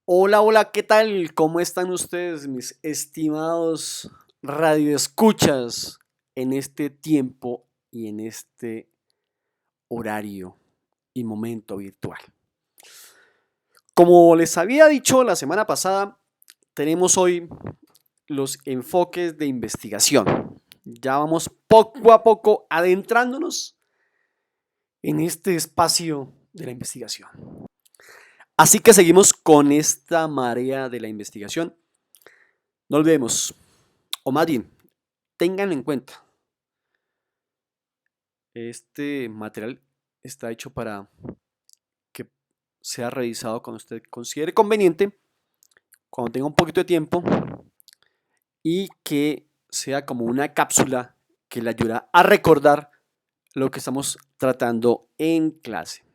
Hola, hola, ¿qué tal? ¿Cómo están ustedes, mis estimados radioescuchas, en este tiempo y en este horario y momento virtual? Como les había dicho la semana pasada, tenemos hoy los enfoques de investigación. Ya vamos poco a poco adentrándonos en este espacio de la investigación. Así que seguimos con esta marea de la investigación. No olvidemos, o más bien, tengan en cuenta, este material está hecho para que sea revisado cuando usted considere conveniente, cuando tenga un poquito de tiempo y que sea como una cápsula que le ayuda a recordar lo que estamos tratando en clase.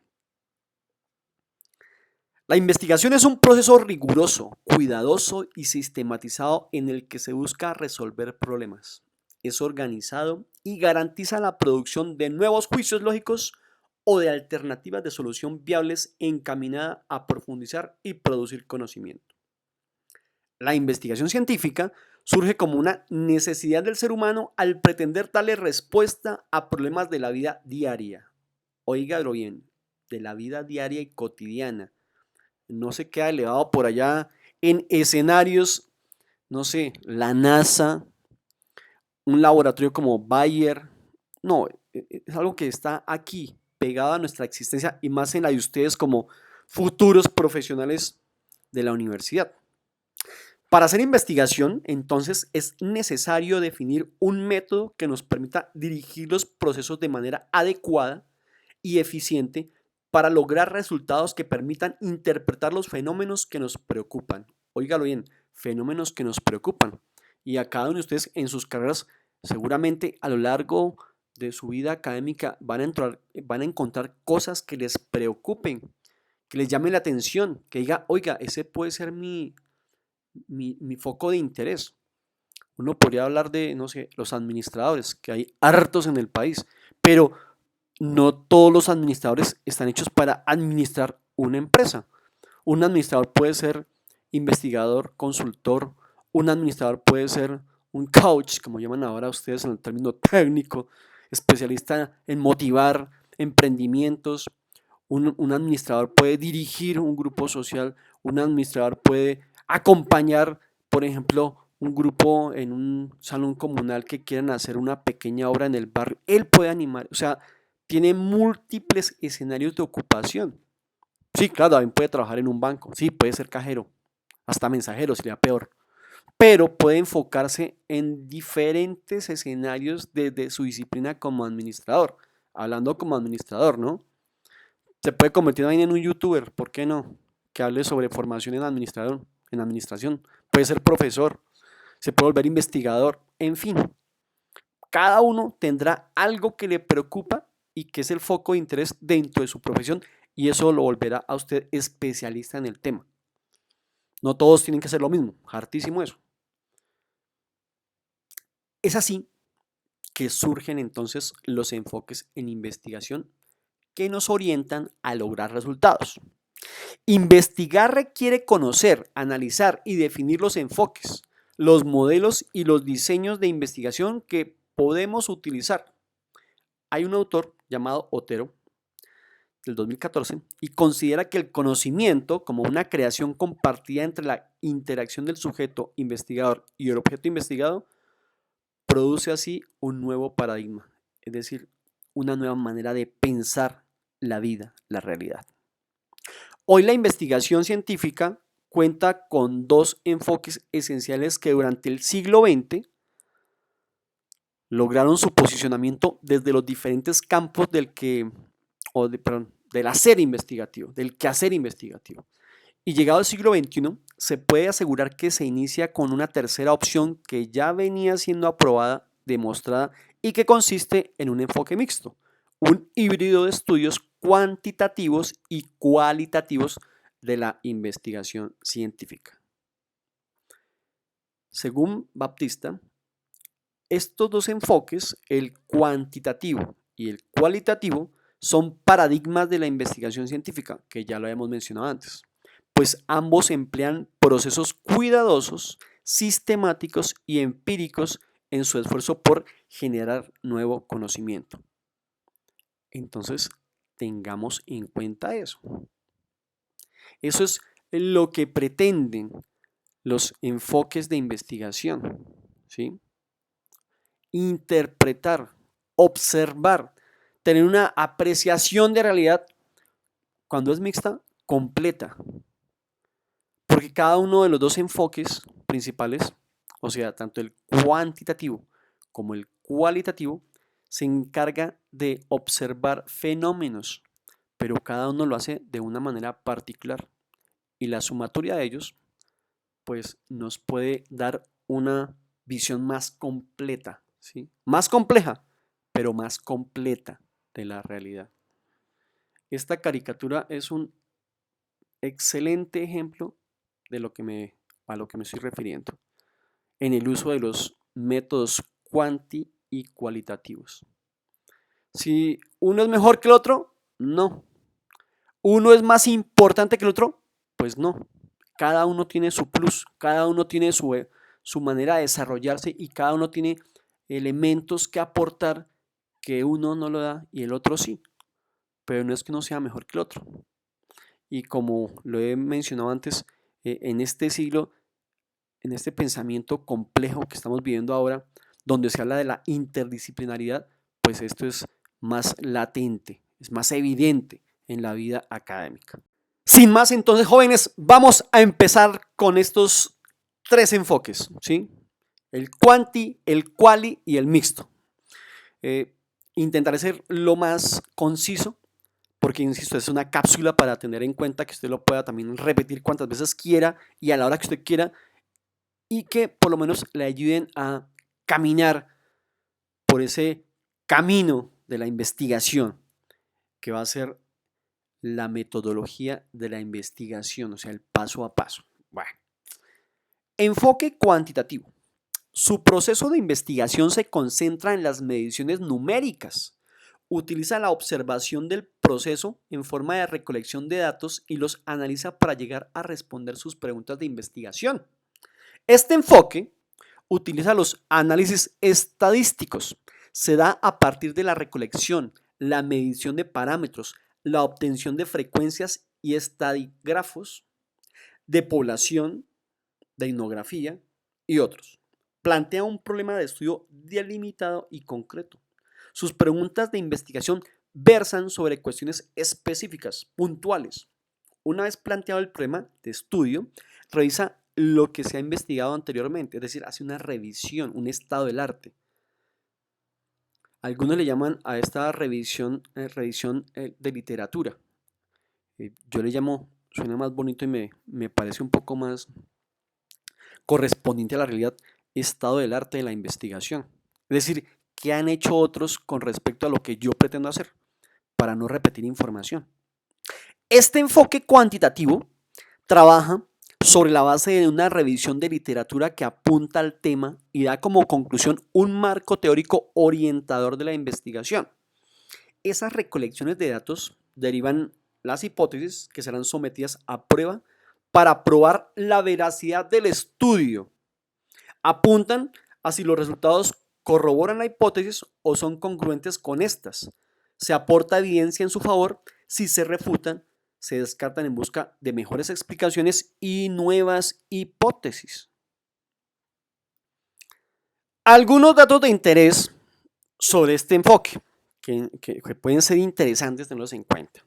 La investigación es un proceso riguroso, cuidadoso y sistematizado en el que se busca resolver problemas. Es organizado y garantiza la producción de nuevos juicios lógicos o de alternativas de solución viables encaminada a profundizar y producir conocimiento. La investigación científica surge como una necesidad del ser humano al pretender darle respuesta a problemas de la vida diaria. Óigalo bien, de la vida diaria y cotidiana. No se queda elevado por allá en escenarios, no sé, la NASA, un laboratorio como Bayer. No, es algo que está aquí, pegado a nuestra existencia y más en la de ustedes como futuros profesionales de la universidad. Para hacer investigación, entonces, es necesario definir un método que nos permita dirigir los procesos de manera adecuada y eficiente para lograr resultados que permitan interpretar los fenómenos que nos preocupan. Óigalo bien, fenómenos que nos preocupan. Y a cada uno de ustedes en sus carreras, seguramente a lo largo de su vida académica van a encontrar cosas que les preocupen, que les llamen la atención, que diga, oiga, ese puede ser mi foco de interés. Uno podría hablar de, no sé, los administradores, que hay hartos en el país, pero no todos los administradores están hechos para administrar una empresa. Un administrador puede ser investigador, consultor, un administrador puede ser un coach, como llaman ahora ustedes en el término técnico, especialista en motivar emprendimientos. Un administrador puede dirigir un grupo social, un administrador puede acompañar, por ejemplo, un grupo en un salón comunal que quieran hacer una pequeña obra en el barrio. Él puede animar, o sea, tiene múltiples escenarios de ocupación. Sí, claro, también puede trabajar en un banco, sí, puede ser cajero, hasta mensajero sería peor, pero puede enfocarse en diferentes escenarios desde su disciplina como administrador, hablando como administrador, ¿no? Se puede convertir también en un youtuber, ¿por qué no? Que hable sobre formación en administración, puede ser profesor, se puede volver investigador, en fin, cada uno tendrá algo que le preocupa y que es el foco de interés dentro de su profesión y eso lo volverá a usted especialista en el tema. No todos tienen que hacer lo mismo, hartísimo eso. Es así que surgen entonces los enfoques en investigación que nos orientan a lograr resultados. Investigar requiere conocer, analizar y definir los enfoques, los modelos y los diseños de investigación que podemos utilizar. Hay un autor llamado Otero del 2014 y considera que el conocimiento como una creación compartida entre la interacción del sujeto investigador y el objeto investigado produce así un nuevo paradigma, es decir, una nueva manera de pensar la vida, la realidad. Hoy la investigación científica cuenta con dos enfoques esenciales que durante el siglo XX lograron su posicionamiento desde los diferentes campos del hacer investigativo, del quehacer investigativo. Y llegado al siglo XXI, se puede asegurar que se inicia con una tercera opción que ya venía siendo aprobada, demostrada y que consiste en un enfoque mixto, un híbrido de estudios cuantitativos y cualitativos de la investigación científica. Según Baptista, estos dos enfoques, el cuantitativo y el cualitativo, son paradigmas de la investigación científica, que ya lo habíamos mencionado antes, pues ambos emplean procesos cuidadosos, sistemáticos y empíricos en su esfuerzo por generar nuevo conocimiento. Entonces, tengamos en cuenta eso. Eso es lo que pretenden los enfoques de investigación, ¿sí? Interpretar, observar, tener una apreciación de realidad, cuando es mixta, completa. Porque cada uno de los dos enfoques principales, o sea, tanto el cuantitativo como el cualitativo, se encarga de observar fenómenos, pero cada uno lo hace de una manera particular. Y la sumatoria de ellos, pues, nos puede dar una visión más completa, ¿sí? Más compleja, pero más completa de la realidad. Esta caricatura es un excelente ejemplo de a lo que me estoy refiriendo, en el uso de los métodos cuanti y cualitativos. Si uno es mejor que el otro, no. ¿Uno es más importante que el otro? Pues no. Cada uno tiene su plus, cada uno tiene su manera de desarrollarse y cada uno tiene elementos que aportar que uno no lo da y el otro sí. Pero no es que uno sea mejor que el otro. Y como lo he mencionado antes, en este siglo, en este pensamiento complejo que estamos viviendo ahora, donde se habla de la interdisciplinaridad, pues esto es más latente, es más evidente en la vida académica. Sin más, entonces, jóvenes, vamos a empezar con estos tres enfoques, ¿sí? El cuanti, el quali y el mixto. Intentaré ser lo más conciso, porque, insisto, es una cápsula para tener en cuenta que usted lo pueda también repetir cuantas veces quiera y a la hora que usted quiera, y que por lo menos le ayuden a caminar por ese camino de la investigación, que va a ser la metodología de la investigación, o sea, el paso a paso. Bueno. Enfoque cuantitativo. Su proceso de investigación se concentra en las mediciones numéricas. Utiliza la observación del proceso en forma de recolección de datos y los analiza para llegar a responder sus preguntas de investigación. Este enfoque utiliza los análisis estadísticos. Se da a partir de la recolección, la medición de parámetros, la obtención de frecuencias y estadígrafos de población, de etnografía y otros. Plantea un problema de estudio delimitado y concreto. Sus preguntas de investigación versan sobre cuestiones específicas, puntuales. Una vez planteado el problema de estudio, revisa lo que se ha investigado anteriormente, es decir, hace una revisión, un estado del arte. Algunos le llaman a esta revisión de literatura. Yo le llamo, suena más bonito y me parece un poco más correspondiente a la realidad, estado del arte de la investigación. Es decir, ¿qué han hecho otros con respecto a lo que yo pretendo hacer? Para no repetir información. Este enfoque cuantitativo trabaja sobre la base de una revisión de literatura que apunta al tema y da como conclusión un marco teórico orientador de la investigación. Esas recolecciones de datos derivan las hipótesis que serán sometidas a prueba para probar la veracidad del estudio. Apuntan a si los resultados corroboran la hipótesis o son congruentes con estas. Se aporta evidencia en su favor. Si se refutan, se descartan en busca de mejores explicaciones y nuevas hipótesis. Algunos datos de interés sobre este enfoque que pueden ser interesantes tenerlos en cuenta.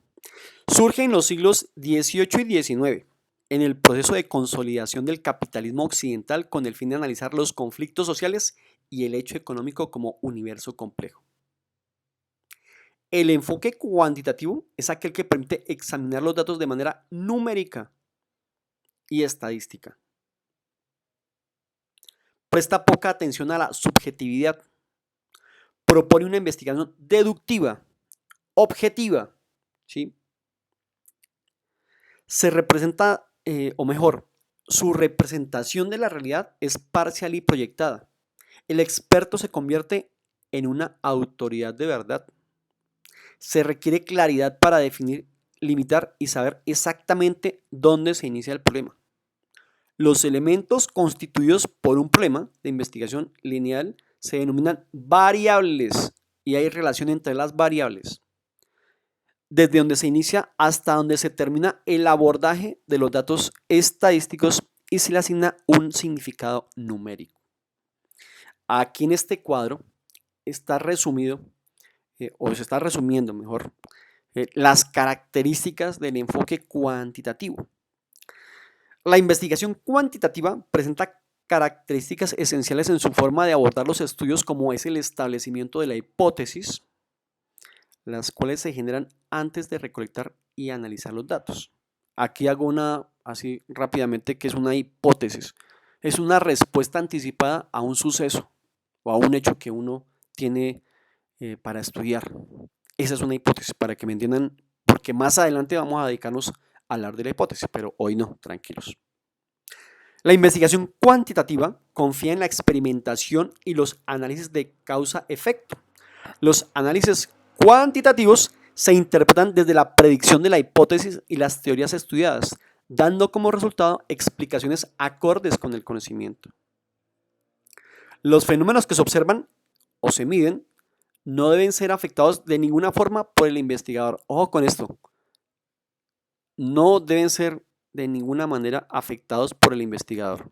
Surge en los siglos XVIII y XIX, en el proceso de consolidación del capitalismo occidental con el fin de analizar los conflictos sociales y el hecho económico como universo complejo. El enfoque cuantitativo es aquel que permite examinar los datos de manera numérica y estadística. Presta poca atención a la subjetividad. Propone una investigación deductiva, objetiva, ¿sí? Se representa, o mejor, su representación de la realidad es parcial y proyectada. El experto se convierte en una autoridad de verdad. Se requiere claridad para definir limitar y saber exactamente dónde se inicia el problema. Los elementos constituidos por un problema de investigación lineal se denominan variables y hay relación entre las variables, desde donde se inicia hasta donde se termina el abordaje de los datos estadísticos y se le asigna un significado numérico. Aquí en este cuadro está resumido, o se está resumiendo mejor, las características del enfoque cuantitativo. La investigación cuantitativa presenta características esenciales en su forma de abordar los estudios, como es el establecimiento de la hipótesis, las cuales se generan antes de recolectar y analizar los datos. Aquí hago una así rápidamente, que es una hipótesis. Es una respuesta anticipada a un suceso o a un hecho que uno tiene para estudiar. Esa es una hipótesis, para que me entiendan, porque más adelante vamos a dedicarnos a hablar de la hipótesis, pero hoy no, tranquilos. La investigación cuantitativa confía en la experimentación y los análisis de causa-efecto. Los análisis cuantitativos se interpretan desde la predicción de la hipótesis y las teorías estudiadas, dando como resultado explicaciones acordes con el conocimiento. Los fenómenos que se observan o se miden no deben ser afectados de ninguna forma por el investigador. Ojo con esto. No deben ser de ninguna manera afectados por el investigador,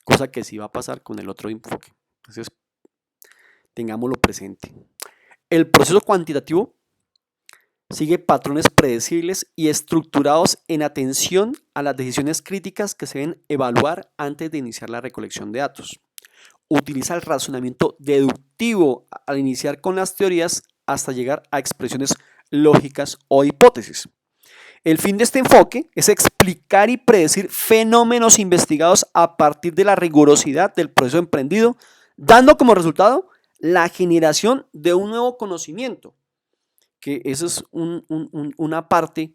cosa que sí va a pasar con el otro enfoque. Entonces, tengámoslo presente. El proceso cuantitativo sigue patrones predecibles y estructurados en atención a las decisiones críticas que se deben evaluar antes de iniciar la recolección de datos. Utiliza el razonamiento deductivo al iniciar con las teorías hasta llegar a expresiones lógicas o hipótesis. El fin de este enfoque es explicar y predecir fenómenos investigados a partir de la rigurosidad del proceso emprendido, dando como resultado la generación de un nuevo conocimiento, que eso es una parte,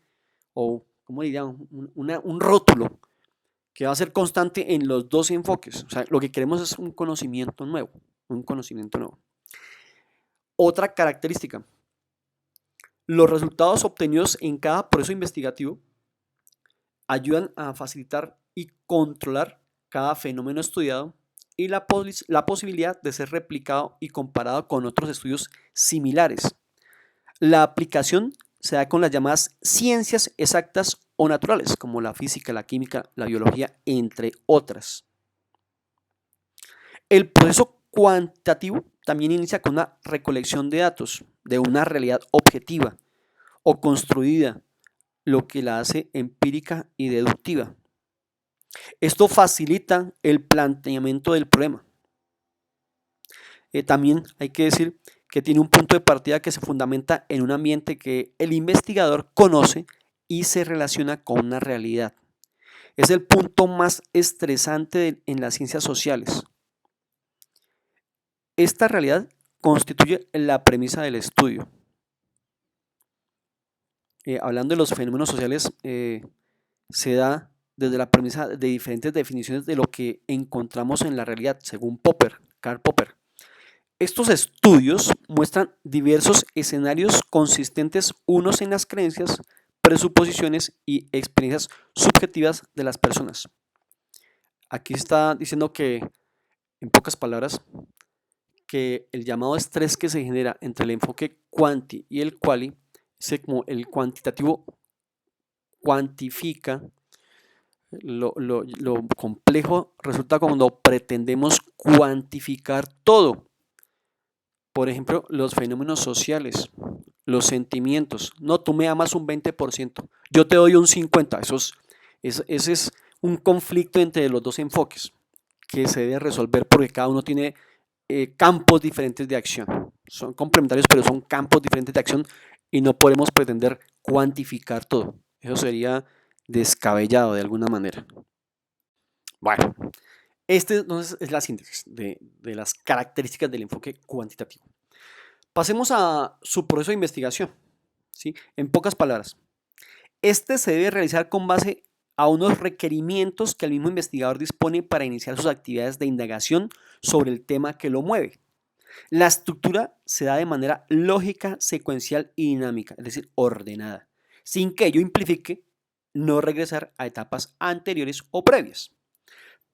o ¿cómo diría? Un rótulo que va a ser constante en los dos enfoques. O sea, lo que queremos es un conocimiento nuevo, un conocimiento nuevo. Otra característica: los resultados obtenidos en cada proceso investigativo ayudan a facilitar y controlar cada fenómeno estudiado y la posibilidad de ser replicado y comparado con otros estudios similares. La aplicación se da con las llamadas ciencias exactas o naturales, como la física, la química, la biología, entre otras. El proceso cuantitativo también inicia con una recolección de datos de una realidad objetiva o construida, lo que la hace empírica y deductiva. Esto facilita el planteamiento del problema. También hay que decir que tiene un punto de partida que se fundamenta en un ambiente que el investigador conoce y se relaciona con una realidad. Es el punto más estresante en las ciencias sociales. Esta realidad constituye la premisa del estudio. Hablando de los fenómenos sociales, se da desde la premisa de diferentes definiciones de lo que encontramos en la realidad, según Karl Popper. Estos estudios muestran diversos escenarios consistentes unos en las creencias, presuposiciones y experiencias subjetivas de las personas. Aquí está diciendo que, en pocas palabras, que el llamado estrés que se genera entre el enfoque quanti y el quali, como el cuantitativo cuantifica lo complejo, resulta cuando pretendemos cuantificar todo. Por ejemplo, los fenómenos sociales, los sentimientos. No, tú me amas un 20%, yo te doy un 50%. Ese es un conflicto entre los dos enfoques que se debe resolver porque cada uno tiene campos diferentes de acción. Son complementarios, pero son campos diferentes de acción y no podemos pretender cuantificar todo. Eso sería descabellado de alguna manera. Bueno, entonces es la síntesis de las características del enfoque cuantitativo. Pasemos a su proceso de investigación, ¿sí? En pocas palabras, este se debe realizar con base a unos requerimientos que el mismo investigador dispone para iniciar sus actividades de indagación sobre el tema que lo mueve. La estructura se da de manera lógica, secuencial y dinámica, es decir, ordenada. sin que ello implique no regresar a etapas anteriores o previas.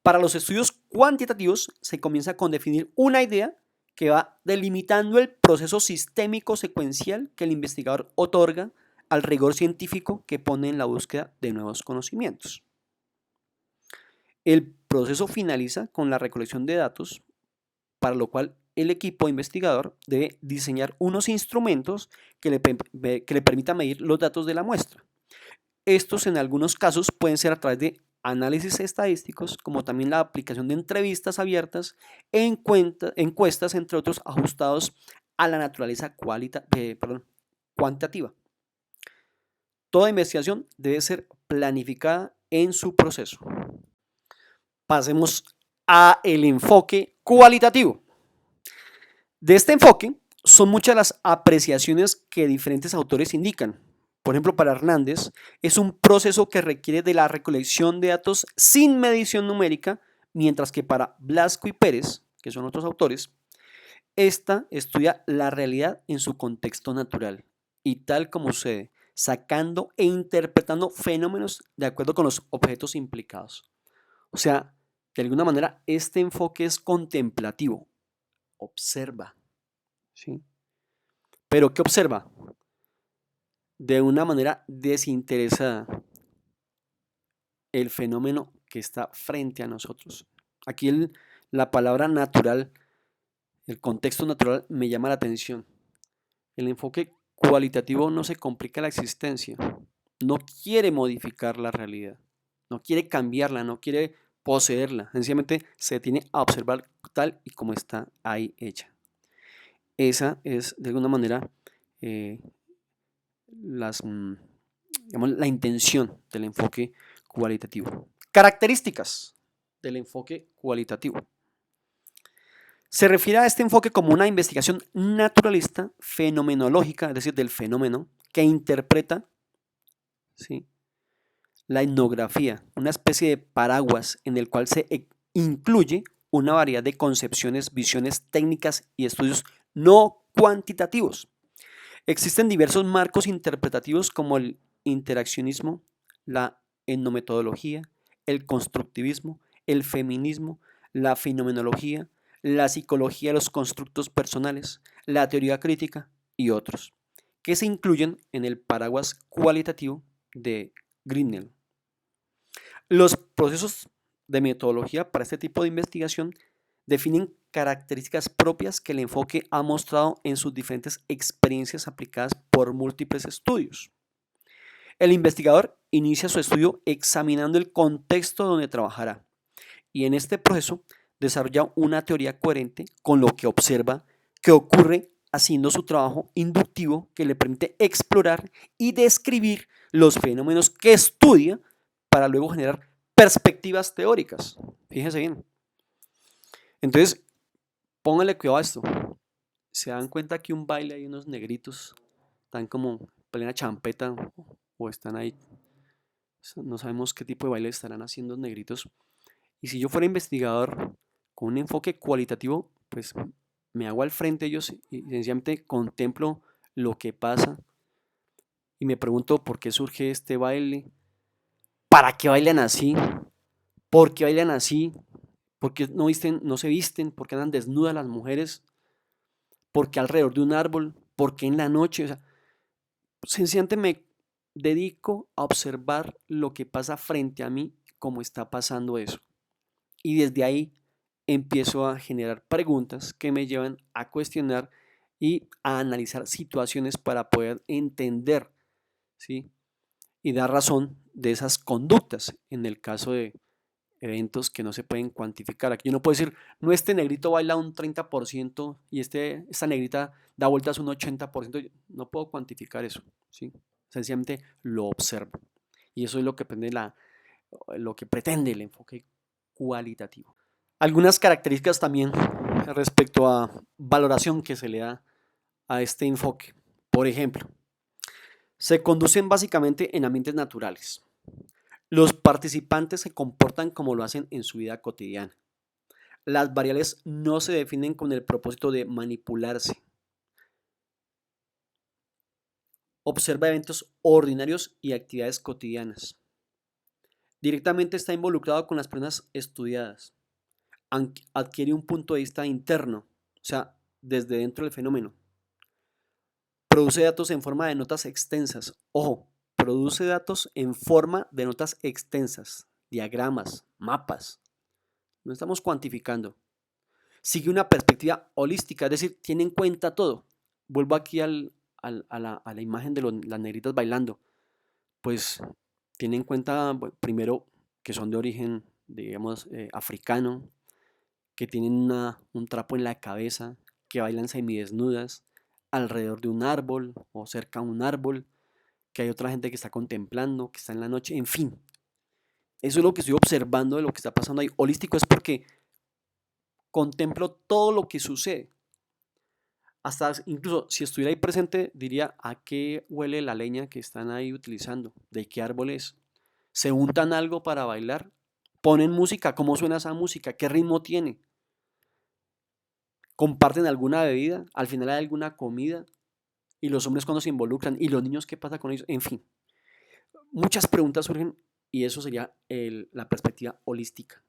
Para los estudios cuantitativos se comienza con definir una idea que va delimitando el proceso sistémico secuencial que el investigador otorga al rigor científico que pone en la búsqueda de nuevos conocimientos. El proceso finaliza con la recolección de datos, para lo cual el equipo investigador debe diseñar unos instrumentos que le permitan medir los datos de la muestra. Estos en algunos casos pueden ser a través de análisis estadísticos, como también la aplicación de entrevistas abiertas, encuestas, entre otros, ajustados a la naturaleza cuantitativa. Toda investigación debe ser planificada en su proceso. Pasemos a el enfoque cualitativo. De este enfoque son muchas las apreciaciones que diferentes autores indican. Por ejemplo, para Hernández es un proceso que requiere de la recolección de datos sin medición numérica, mientras que para Blasco y Pérez, que son otros autores, esta estudia la realidad en su contexto natural y tal como sucede, sacando e interpretando fenómenos de acuerdo con los objetos implicados. O sea, de alguna manera este enfoque es contemplativo, observa, ¿sí? ¿Pero qué observa? De una manera desinteresada el fenómeno que está frente a nosotros. Aquí la palabra natural, el contexto natural me llama la atención. El enfoque cualitativo no se complica la existencia, no quiere modificar la realidad, no quiere cambiarla, no quiere poseerla, sencillamente se tiene a observar tal y como está ahí hecha. Esa es de alguna manera la intención del enfoque cualitativo. Características del enfoque cualitativo. Se refiere a este enfoque como una investigación naturalista, fenomenológica, es decir, del fenómeno, que interpreta, ¿sí?, la etnografía, una especie de paraguas en el cual se incluye una variedad de concepciones, visiones técnicas y estudios no cuantitativos. Existen diversos marcos interpretativos como el interaccionismo, la etnometodología, el constructivismo, el feminismo, la fenomenología, la psicología de los constructos personales, la teoría crítica y otros, que se incluyen en el paraguas cualitativo de Grinnell. Los procesos de metodología para este tipo de investigación definen características propias que el enfoque ha mostrado en sus diferentes experiencias aplicadas por múltiples estudios. El investigador inicia su estudio examinando el contexto donde trabajará y en este proceso desarrolla una teoría coherente con lo que observa que ocurre, haciendo su trabajo inductivo que le permite explorar y describir los fenómenos que estudia para luego generar perspectivas teóricas. Fíjense bien. Entonces, pónganle cuidado a esto. Se dan cuenta que un baile hay unos negritos, están como plena champeta o están ahí. No sabemos qué tipo de baile estarán haciendo los negritos. Y si yo fuera investigador con un enfoque cualitativo, pues me hago al frente de ellos y sencillamente contemplo lo que pasa y me pregunto por qué surge este baile, para qué bailan así, por qué bailan así, por qué no se visten, por qué andan desnudas las mujeres, por qué alrededor de un árbol, por qué en la noche. O sea, sencillamente me dedico a observar lo que pasa frente a mí, cómo está pasando eso. Y desde ahí empiezo a generar preguntas que me llevan a cuestionar y a analizar situaciones para poder entender, ¿sí?, y dar razón de esas conductas en el caso de eventos que no se pueden cuantificar. Aquí yo no puedo decir, no, este negrito baila un 30% y esta negrita da vueltas un 80%. No puedo cuantificar eso, ¿sí? Sencillamente lo observo. Y eso es lo que pretende el enfoque cualitativo. Algunas características también respecto a valoración que se le da a este enfoque. Por ejemplo, se conducen básicamente en ambientes naturales. Los participantes se comportan como lo hacen en su vida cotidiana. Las variables no se definen con el propósito de manipularse. Observa eventos ordinarios y actividades cotidianas. Directamente está involucrado con las personas estudiadas. Adquiere un punto de vista interno, o sea, desde dentro del fenómeno. Produce datos en forma de notas extensas. Ojo, produce datos en forma de notas extensas, diagramas, mapas. No estamos cuantificando. Sigue una perspectiva holística, es decir, tiene en cuenta todo. Vuelvo aquí a la imagen de las negritas bailando. Pues tiene en cuenta, bueno, primero, que son de origen, digamos, africano, que tienen un trapo en la cabeza, que bailan semidesnudas alrededor de un árbol o cerca a un árbol, que hay otra gente que está contemplando, que está en la noche, en fin. Eso es lo que estoy observando de lo que está pasando ahí. Holístico es porque contemplo todo lo que sucede. Hasta incluso si estuviera ahí presente, diría a qué huele la leña que están ahí utilizando, de qué árbol es. Se untan algo para bailar, ponen música, cómo suena esa música, qué ritmo tiene. Comparten alguna bebida, al final hay alguna comida, y los hombres cuando se involucran, y los niños qué pasa con ellos, en fin. Muchas preguntas surgen y eso sería la perspectiva holística.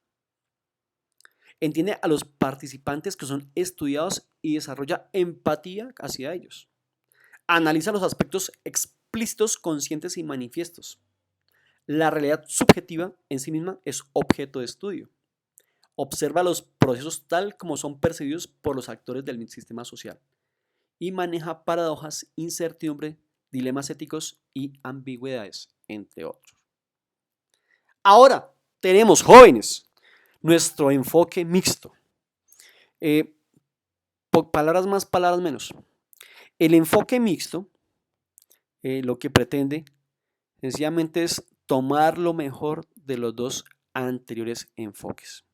Entiende a los participantes que son estudiados y desarrolla empatía hacia ellos. Analiza los aspectos explícitos, conscientes y manifiestos. La realidad subjetiva en sí misma es objeto de estudio. Observa los procesos tal como son percibidos por los actores del sistema social y maneja paradojas, incertidumbre, dilemas éticos y ambigüedades, entre otros. Ahora tenemos, jóvenes, nuestro enfoque mixto. Palabras más, palabras menos. El enfoque mixto lo que pretende sencillamente es tomar lo mejor de los dos anteriores enfoques.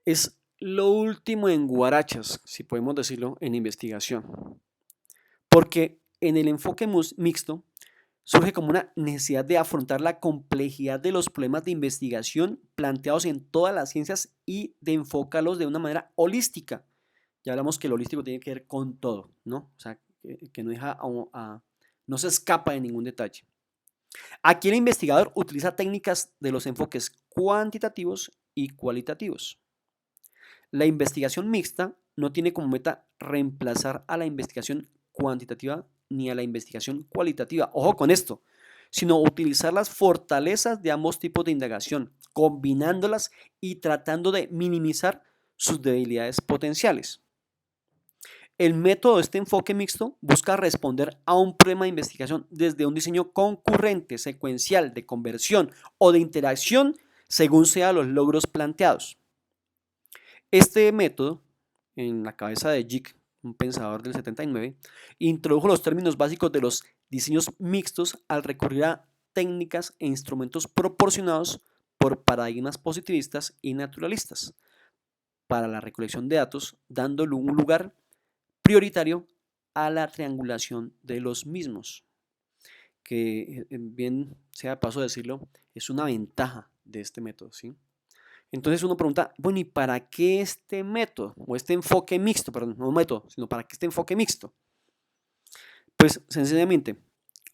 Es lo último en guarachas, si podemos decirlo, en investigación. Porque en el enfoque mixto surge como una necesidad de afrontar la complejidad de los problemas de investigación planteados en todas las ciencias y de enfocarlos de una manera holística. Ya hablamos que lo holístico tiene que ver con todo, ¿no? O sea, que no deja no se escapa de ningún detalle. Aquí el investigador utiliza técnicas de los enfoques cuantitativos y cualitativos. La investigación mixta no tiene como meta reemplazar a la investigación cuantitativa ni a la investigación cualitativa. Ojo con esto, sino utilizar las fortalezas de ambos tipos de indagación, combinándolas y tratando de minimizar sus debilidades potenciales. El método de este enfoque mixto busca responder a un problema de investigación desde un diseño concurrente, secuencial, de conversión o de interacción según sean los logros planteados. Este método, en la cabeza de Jick, un pensador del 79, introdujo los términos básicos de los diseños mixtos al recurrir a técnicas e instrumentos proporcionados por paradigmas positivistas y naturalistas para la recolección de datos, dándole un lugar prioritario a la triangulación de los mismos, que bien sea de paso decirlo, es una ventaja de este método, ¿sí? Entonces uno pregunta, bueno, ¿y para qué este método? O este enfoque mixto, perdón, no método, sino para qué este enfoque mixto. Pues sencillamente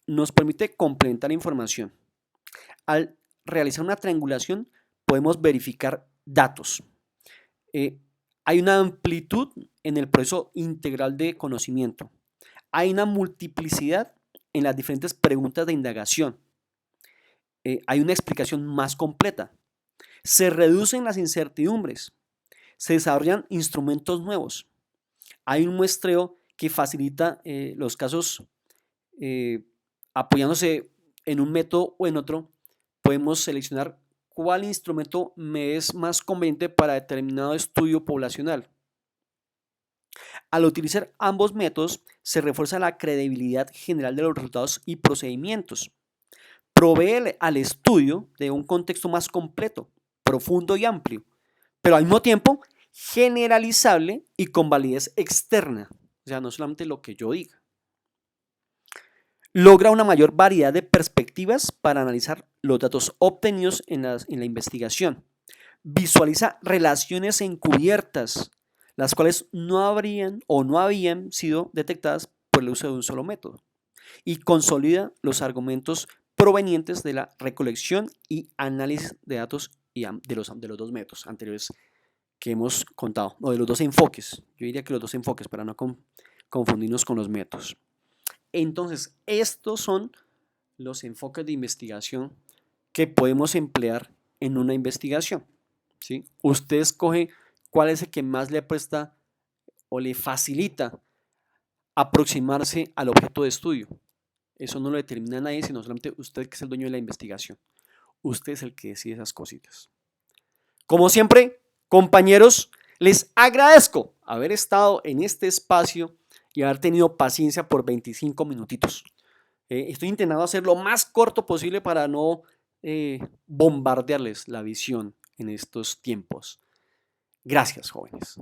nos permite complementar información. Al realizar una triangulación podemos verificar datos. Hay una amplitud en el proceso integral de conocimiento. Hay una multiplicidad en las diferentes preguntas de indagación. Hay una explicación más completa. Se reducen las incertidumbres. Se desarrollan instrumentos nuevos. Hay un muestreo que facilita los casos apoyándose en un método o en otro. Podemos seleccionar cuál instrumento me es más conveniente para determinado estudio poblacional. Al utilizar ambos métodos, se refuerza la credibilidad general de los resultados y procedimientos. Provee al estudio de un contexto más completo, profundo y amplio, pero al mismo tiempo generalizable y con validez externa. O sea, no solamente lo que yo diga. Logra una mayor variedad de perspectivas para analizar los datos obtenidos en la investigación. Visualiza relaciones encubiertas, las cuales no habrían o no habían sido detectadas por el uso de un solo método. y consolida los argumentos provenientes de la recolección y análisis de datos y de los dos métodos anteriores que hemos contado, o de los dos enfoques. Yo diría que los dos enfoques para no confundirnos con los métodos. Entonces, estos son los enfoques de investigación que podemos emplear en una investigación, ¿sí? Usted escoge cuál es el que más le presta o le facilita aproximarse al objeto de estudio. Eso no lo determina nadie, sino solamente usted, que es el dueño de la investigación. Usted es el que decide esas cositas. Como siempre, compañeros, les agradezco haber estado en este espacio y haber tenido paciencia por 25 minutitos. Estoy intentando hacer lo más corto posible para no bombardearles la visión en estos tiempos. Gracias, jóvenes.